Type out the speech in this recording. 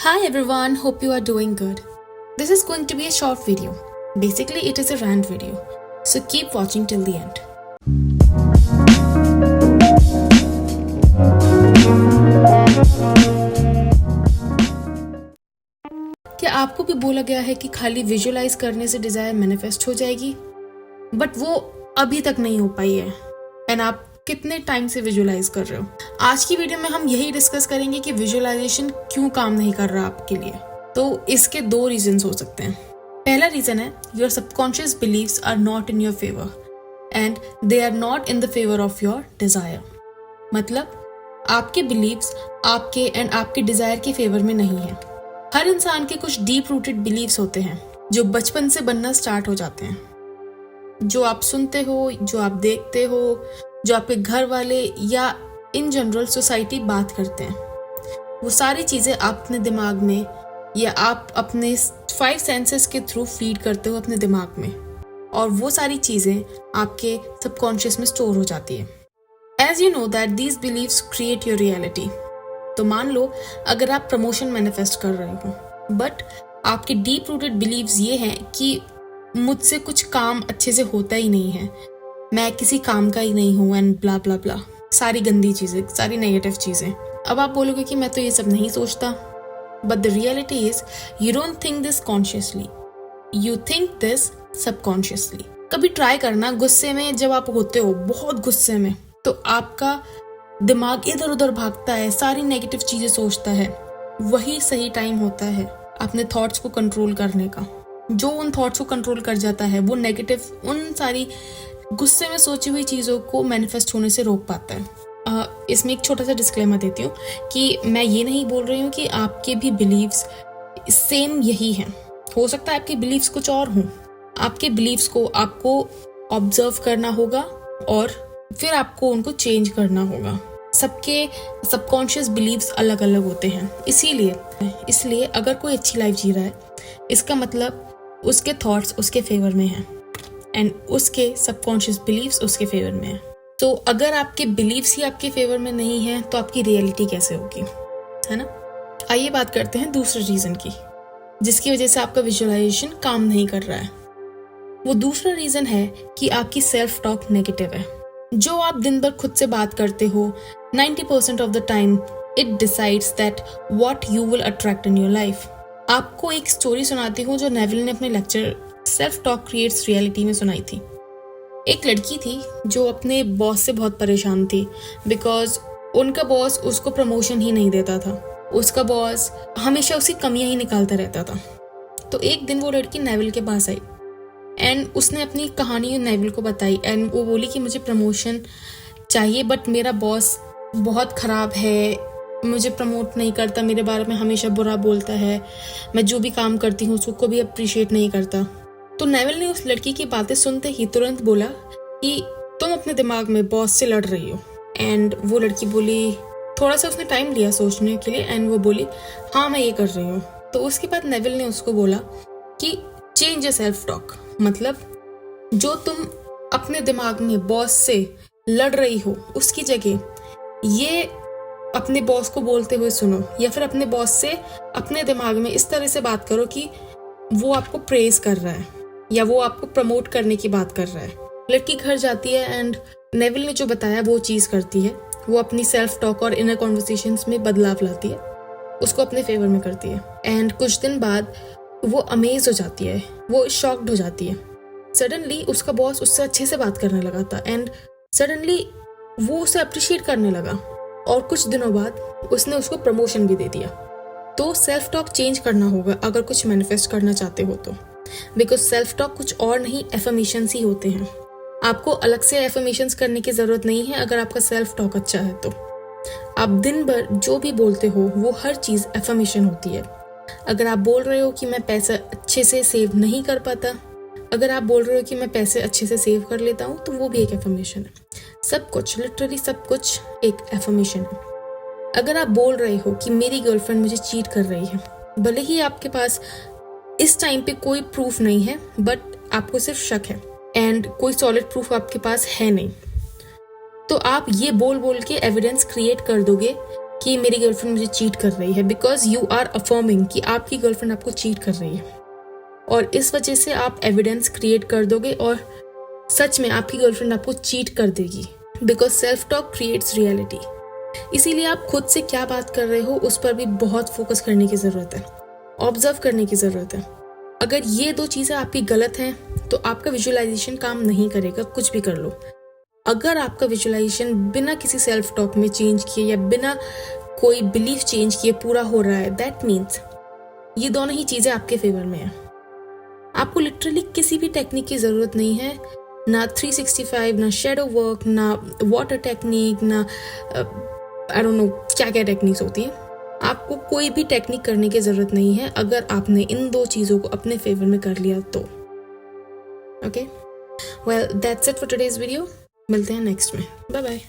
Hi everyone, hope you are doing good. This is going to be a short video. Basically, it is a rant video. So keep watching till the end. क्या आपको भी बोला गया है कि खाली visualise करने से डिजायर मैनिफेस्ट हो जाएगी? बट वो अभी तक नहीं हो पाई है। एंड आप कितने टाइम से विजुअलाइज कर रहे हो? आज की वीडियो में हम यही डिस्कस करेंगे कि विजुअलाइजेशन क्यों काम नहीं कर रहा आपके लिए। तो इसके दो रीजंस हो सकते हैं। पहला रीजन है your subconscious beliefs are not in your favour and they are not in the favour of your desire. मतलब आपके बिलीव्स आपके एंड आपके डिजायर के फेवर में नहीं है। हर इंसान के कुछ डीप रूटेड बिलीव्स होते हैं जो बचपन से बनना स्टार्ट हो जाते हैं। जो आप सुनते हो, जो आप देखते हो, जो आपके घर वाले या इन जनरल सोसाइटी बात करते हैं, वो सारी चीज़ें आप अपने दिमाग में या आप अपने 5 सेंसेस के थ्रू फीड करते हो अपने दिमाग में, और वो सारी चीज़ें आपके सबकॉन्शियस में स्टोर हो जाती है। As you know that these beliefs create your reality. तो मान लो अगर आप प्रमोशन मैनिफेस्ट कर रहे हो, बट आपके डीप रूटेड बिलीव्स ये हैं कि मुझसे कुछ काम अच्छे से होता ही नहीं है, मैं किसी काम का ही नहीं हूँ एंड ब्ला ब्ला ब्ला, सारी गंदी चीज़ें, सारी नेगेटिव चीज़ें। अब आप बोलोगे कि मैं तो ये सब नहीं सोचता, but the reality is you don't think this consciously, you think this subconsciously. कभी ट्राई करना, गुस्से में जब आप होते हो, बहुत गुस्से में, तो आपका दिमाग इधर उधर भागता है, सारी नेगेटिव चीज़ें सोचता है। वही सही टाइम होता है अपने थॉट्स को कंट्रोल करने का। जो उन थॉट्स को कंट्रोल कर जाता है वो नेगेटिव, उन सारी गुस्से में सोची हुई चीज़ों को मैनिफेस्ट होने से रोक पाता है। इसमें एक छोटा सा डिस्क्लेमर देती हूँ कि मैं ये नहीं बोल रही हूँ कि आपके भी बिलीव्स सेम यही हैं। हो सकता है आपके बिलीव्स कुछ और हों। आपके बिलीव्स को आपको ऑब्जर्व करना होगा और फिर आपको उनको चेंज करना होगा। सबके सबकॉन्शियस बिलीव्स अलग अलग होते हैं। इसलिए अगर कोई अच्छी लाइफ जी रहा है, इसका मतलब उसके थॉट्स उसके फेवर में हैं एंड उसके सबकॉन्शियस बिलीव्स उसके फेवर में हैं। तो अगर आपके बिलीव्स ही आपके फेवर में नहीं हैं तो आपकी रियलिटी कैसे होगी, है ना? आइए बात करते हैं दूसरे रीजन की, जिसकी वजह से आपका विजुअलाइजेशन काम नहीं कर रहा है। वो दूसरा रीजन है कि आपकी सेल्फ टॉक नेगेटिव है। जो आप दिन भर खुद से बात करते हो, 90% of the time it decides that what you will attract in your life. आपको एक स्टोरी सुनाती हूँ जो नेविल ने अपने lecture self talk creates reality में सुनाई थी। एक लड़की थी जो अपने बॉस से बहुत परेशान थी बिकॉज उनका बॉस उसको प्रमोशन ही नहीं देता था। उसका बॉस हमेशा उसकी कमियां ही निकालता रहता था। तो एक दिन वो लड़की नेविल के पास आई एंड उसने अपनी कहानी नेविल को बताई एंड वो बोली कि मुझे प्रमोशन चाहिए बट मेरा बॉस बहुत ख़राब है, मुझे प्रमोट नहीं करता, मेरे बारे में हमेशा बुरा बोलता है, मैं जो भी काम करती हूँ उसको कभी अप्रिशिएट नहीं करता। तो नेविल ने उस लड़की की बातें सुनते ही तुरंत बोला कि तुम अपने दिमाग में बॉस से लड़ रही हो। एंड वो लड़की बोली, थोड़ा सा उसने टाइम लिया सोचने के लिए एंड वो बोली हाँ मैं ये कर रही हूँ। तो उसके बाद नेविल ने उसको बोला कि चेंज योर सेल्फ टॉक। मतलब जो तुम अपने दिमाग में बॉस से लड़ रही हो उसकी जगह ये अपने बॉस को बोलते हुए सुनो, या फिर अपने बॉस से अपने दिमाग में इस तरह से बात करो कि वो आपको प्रेज कर रहा है या वो आपको प्रमोट करने की बात कर रहा है। लड़की घर जाती है एंड नेविल ने जो बताया वो चीज़ करती है। वो अपनी सेल्फ टॉक और इनर कॉन्वर्सेशंस में बदलाव लाती है, उसको अपने फेवर में करती है। एंड कुछ दिन बाद वो अमेज हो जाती है, वो शॉक्ड हो जाती है। सडनली उसका बॉस उससे अच्छे से बात करने लगा था एंड सडनली वो उसे अप्रिशिएट करने लगा और कुछ दिनों बाद उसने उसको प्रमोशन भी दे दिया। तो सेल्फ टॉक चेंज करना होगा अगर कुछ मैनिफेस्ट करना चाहते हो तो, बिकॉज सेल्फ टॉक कुछ और नहीं, एफर्मेशंस ही होते हैं। आपको अलग से एफर्मेशंस करने की जरूरत नहीं है अगर आपका सेल्फ टॉक अच्छा है तो। आप दिन भर जो भी बोलते हो वो हर चीज़ एफर्मेशन होती है। अगर आप बोल रहे हो कि मैं पैसा अच्छे से सेव नहीं कर पाता, अगर आप बोल रहे हो कि मैं पैसे अच्छे से सेव कर लेता हूँ, तो वो भी एक एफर्मेशन है। सब कुछ, लिटरली सब कुछ एक एफर्मेशन है। अगर आप बोल रहे हो कि मेरी गर्लफ्रेंड मुझे चीट कर रही है, भले ही आपके पास इस टाइम पे कोई प्रूफ नहीं है बट आपको सिर्फ शक है एंड कोई सॉलिड प्रूफ आपके पास है नहीं, तो आप ये बोल बोल के एविडेंस क्रिएट कर दोगे कि मेरी गर्लफ्रेंड मुझे चीट कर रही है, बिकॉज यू आर अफर्मिंग कि आपकी गर्लफ्रेंड आपको चीट कर रही है, और इस वजह से आप एविडेंस क्रिएट कर दोगे और सच में आपकी गर्लफ्रेंड आपको चीट कर देगी, because self talk creates reality. इसीलिए आप खुद से क्या बात कर रहे हो उस पर भी बहुत फोकस करने की ज़रूरत है, ऑब्जर्व करने की ज़रूरत है। अगर ये 2 चीज़ें आपकी गलत हैं तो आपका विजुअलाइजेशन काम नहीं करेगा, कुछ भी कर लो। अगर आपका विजुअलाइजेशन बिना किसी सेल्फ टॉक में चेंज किए या बिना कोई बिलीफ चेंज किए पूरा हो रहा है, दैट मीन्स ये दोनों ही चीज़ें आपके फेवर में है। आपको लिटरली किसी भी टेक्निक की ज़रूरत नहीं है, ना 365, ना शेडो वर्क, ना वाटर टेक्निक, ना आई डोंट नो क्या क्या टेक्निक्स होती हैं। आपको कोई भी टेक्निक करने की ज़रूरत नहीं है अगर आपने इन 2 चीज़ों को अपने फेवर में कर लिया तो। Okay, well that's it for today's video. मिलते हैं नेक्स्ट में। Bye bye.